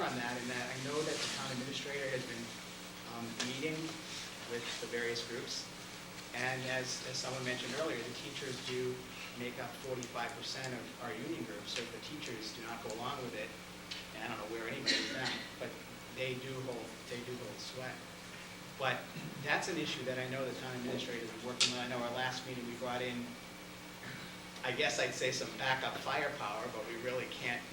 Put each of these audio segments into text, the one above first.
on that in that I know that the town administrator has been meeting with the various groups. And as someone mentioned earlier, the teachers do make up 45% of our union group. So if the teachers do not go along with it, and I don't know where anybody is at, but they do hold sway. But that's an issue that I know the town administrator is working on. I know our last meeting we brought in, I guess I'd say some backup firepower, but we really can't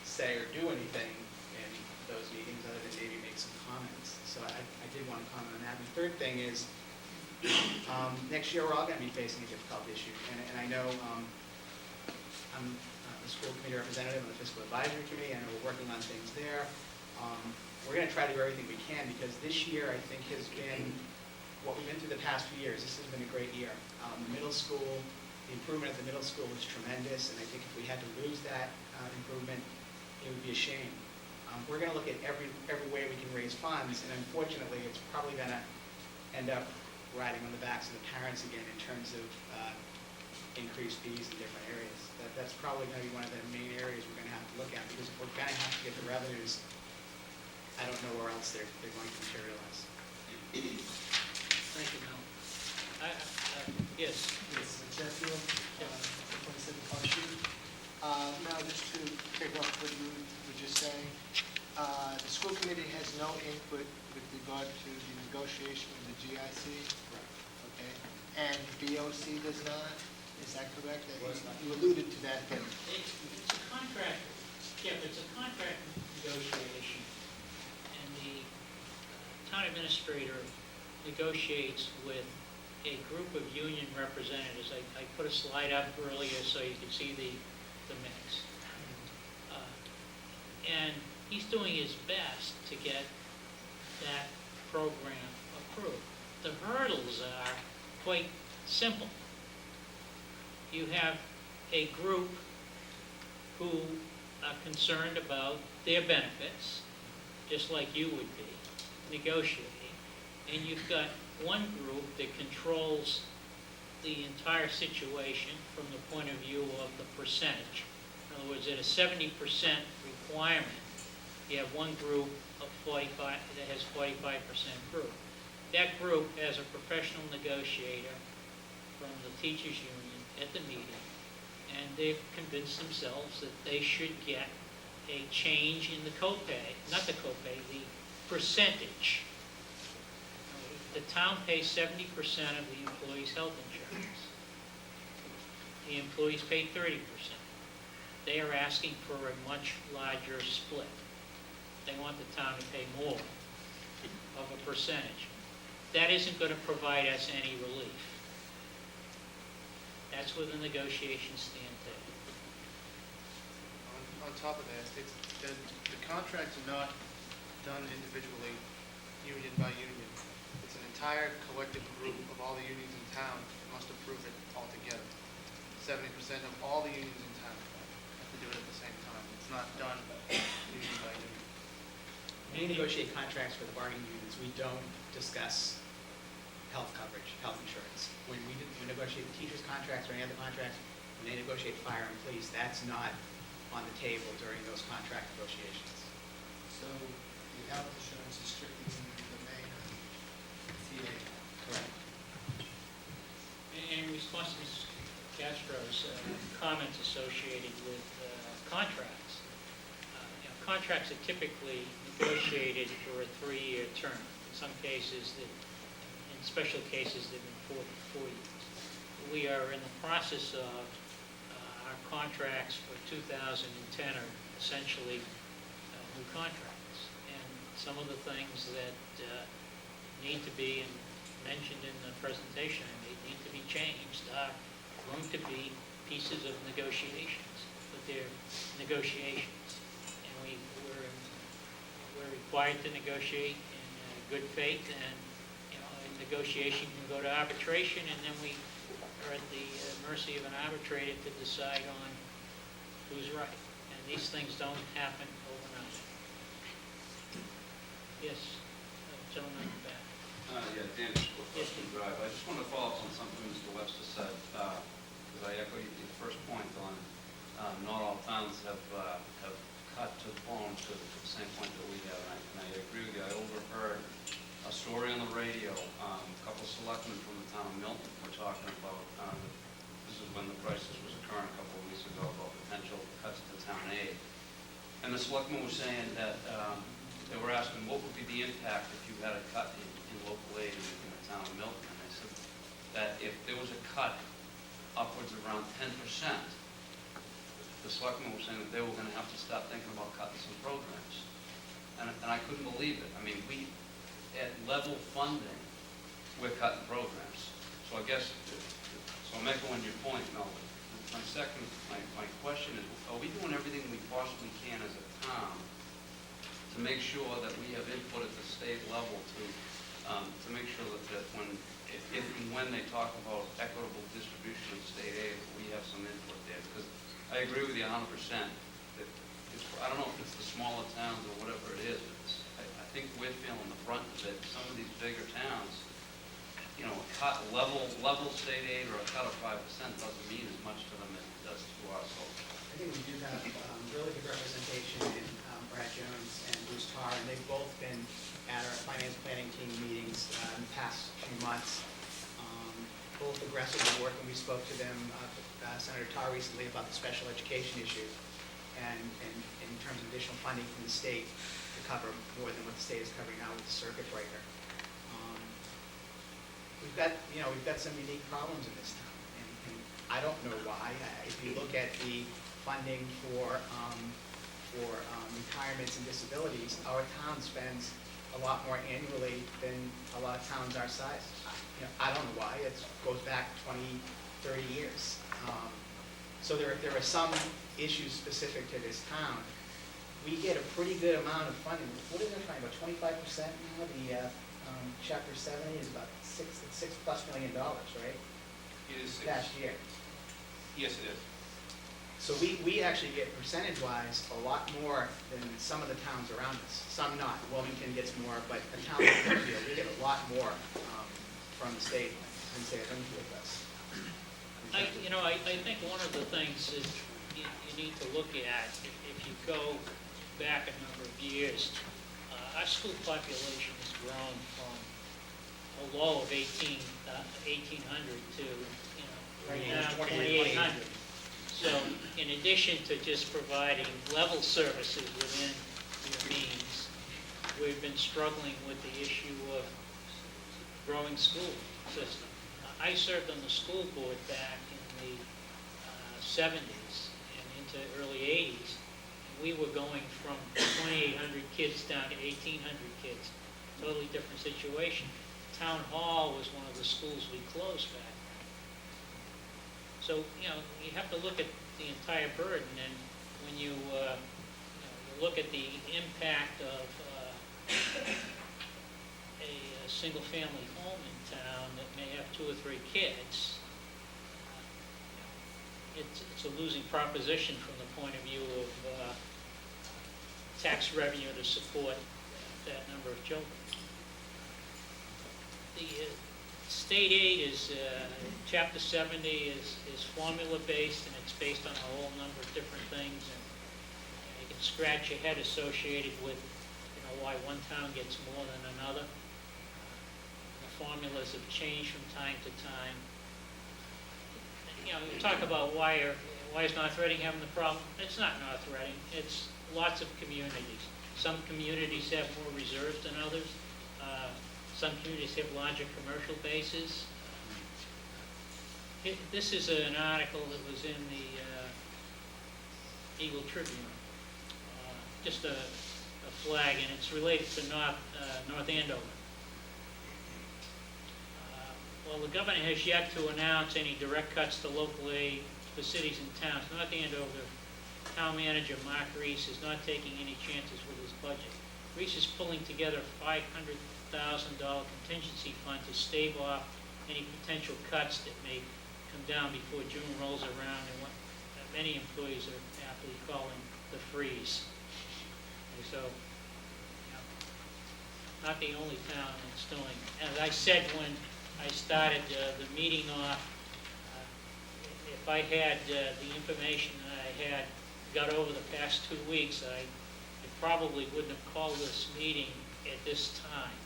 say or do anything in those meetings other than maybe make some comments. So I did want to comment on that. And the third thing is, next year we're all going to be facing a difficult issue. And I know I'm the school committee representative on the fiscal advisory committee, and we're working on things there. We're going to try to do everything we can because this year I think has been what we've been through the past few years. This has been a great year. The middle school, the improvement at the middle school was tremendous, and I think if we had to lose that improvement, it would be a shame. We're going to look at every way we can raise funds, and unfortunately, it's probably going to end up riding on the backs of the parents again in terms of increased fees in different areas. That's probably going to be one of the main areas we're going to have to look at because if we're going to have to get the revenues, I don't know where else they're going to materialize. Thank you, Mel. Yes. Yes, Sheffield, 27 Park Street. Now, just to pick up what you were just saying, the school committee has no input with regard to the negotiation with the GIC? Right. Okay. And BOC does not? Is that correct? Was not. You alluded to that, but It's a contract, yeah, it's a contract negotiation, and the town administrator negotiates with a group of union representatives. I put a slide up earlier so you could see the mix. And he's doing his best to get that program approved. The hurdles are quite simple. You have a group who are concerned about their benefits, just like you would be, negotiating. And you've got one group that controls the entire situation from the point of view of the percentage. In other words, at a 70% requirement, you have one group of 45 that has 45% group. That group has a professional negotiator from the teachers union at the meeting, and they've convinced themselves that they should get a change in the copay, not the copay, the percentage. The town pays 70% of the employee's health insurance. The employees pay 30%. They are asking for a much larger split. They want the town to pay more of a percentage. That isn't going to provide us any relief. That's where the negotiations stand today. On top of that, the contracts are not done individually, union by union. It's an entire collective group of all the unions in town that must approve it all together. 70% of all the unions in town have to do it at the same time. It's not done union by union. We negotiate contracts for the bargaining unions. We don't discuss health coverage, health insurance. When we negotiate the teachers' contracts or any other contracts, when they negotiate fire and police, that's not on the table during those contract negotiations. so the health insurance is strictly in the domain of TA. Correct. In response to Mrs. Castro's comments associated with contracts, contracts are typically negotiated for a 3-year term. In some cases, in special cases, they've been 4 years. We are in the process of our contracts for 2010 are essentially new contracts. And some of the things that need to be mentioned in the presentation I made need to be changed are going to be pieces of negotiations, but they're negotiations. And we're required to negotiate in good faith, and a negotiation can go to arbitration, and then we are at the mercy of an arbitrator to decide on who's right. And these things don't happen overnight. Yes, gentleman in the back. Yeah, Dan, Western Drive. I just want to follow up on something Mr. Webster said, because I echo your first point on not all towns have cut to the bone to the same point that we have, and I agree with you. I overheard a story on the radio, a couple selectmen from the town of Milton were talking about, this is when the crisis was occurring a couple of weeks ago, about potential cuts to town aid. And the selectmen were saying that, they were asking, what would be the impact if you had a cut in local aid in the town of Milton? And I said that if there was a cut upwards of around 10%, the selectmen were saying that they were going to have to start thinking about cutting some programs. And I couldn't believe it. I mean, at level funding, we're cutting programs. So I guess, so I'm echoing your point, Melvin. My question is, are we doing everything we possibly can as a town to make sure that we have input at the state level to make sure that if and when they talk about equitable distribution of state aid, we have some input there? Because I agree with you 100%. That I don't know if it's the smaller towns or whatever it is, but I think we're feeling the brunt of it. Some of these bigger towns, you know, a cut level state aid or a cut of 5% doesn't mean as much to them as it does to us. So I think we do have really good representation in Brad Jones and Bruce Tarr, and they've both been at our finance planning team meetings in the past few months, both aggressively working. We spoke to them, Senator Tarr recently, about the special education issue, and in terms of additional funding from the state to cover more than what the state is covering now with the circuit breaker. We've got some unique problems in this town, and I don't know why. If you look at the funding for retirements and disabilities, our town spends a lot more annually than a lot of towns our size. I don't know why. It goes back 20, 30 years. So there are some issues specific to this town. We get a pretty good amount of funding. What is it, about 25% now? The Chapter 70 is about $6+ million, right? It is Last year. Yes, it is. So we actually get percentage-wise a lot more than some of the towns around us. Some not. Wilmington gets more, but a town like Brookfield, we get a lot more from the state than say Enfield does. I think one of the things that you need to look at, if you go back a number of years, our school population has grown from a low of 1,800 to, right now, 2,800. So in addition to just providing level services within your means, we've been struggling with the issue of growing school system. I served on the school board back in the 70s and into early 80s. And we were going from 2,800 kids down to 1,800 kids. Totally different situation. Town Hall was one of the schools we closed back then. So, you have to look at the entire burden, and when you look at the impact of a single-family home in town that may have 2 or 3 kids, it's a losing proposition from the point of view of tax revenue to support that number of children. The state aid is, Chapter 70 is formula-based, and it's based on a whole number of different things, and you can scratch your head associated with, why one town gets more than another. The formulas have changed from time to time. You talk about why is North Reading having the problem? It's not North Reading. It's lots of communities. Some communities have more reserves than others. Some communities have larger commercial bases. This is an article that was in the Eagle Tribune, just a flag, and it's related to North Andover. Well, the governor has yet to announce any direct cuts to local aid for cities and towns. North Andover town manager Mark Reese is not taking any chances with his budget. Reese is pulling together a $500,000 contingency fund to stave off any potential cuts that may come down before June rolls around and what many employees are aptly calling the freeze. And so, not the only town that's doing. As I said when I started the meeting off, if I had the information that I had got over the past 2 weeks, I probably wouldn't have called this meeting at this time,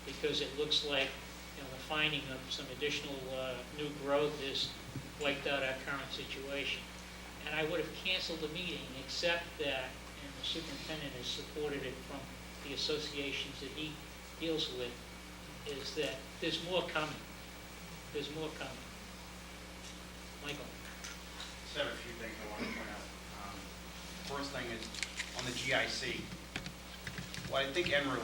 because it looks like, the finding of some additional new growth has wiped out our current situation. And I would have canceled the meeting, except that, and the superintendent has supported it from the associations that he deals with, is that there's more coming. There's more coming. Michael? Just have a few things I want to point out. First thing is, on the GIC, what I think Emery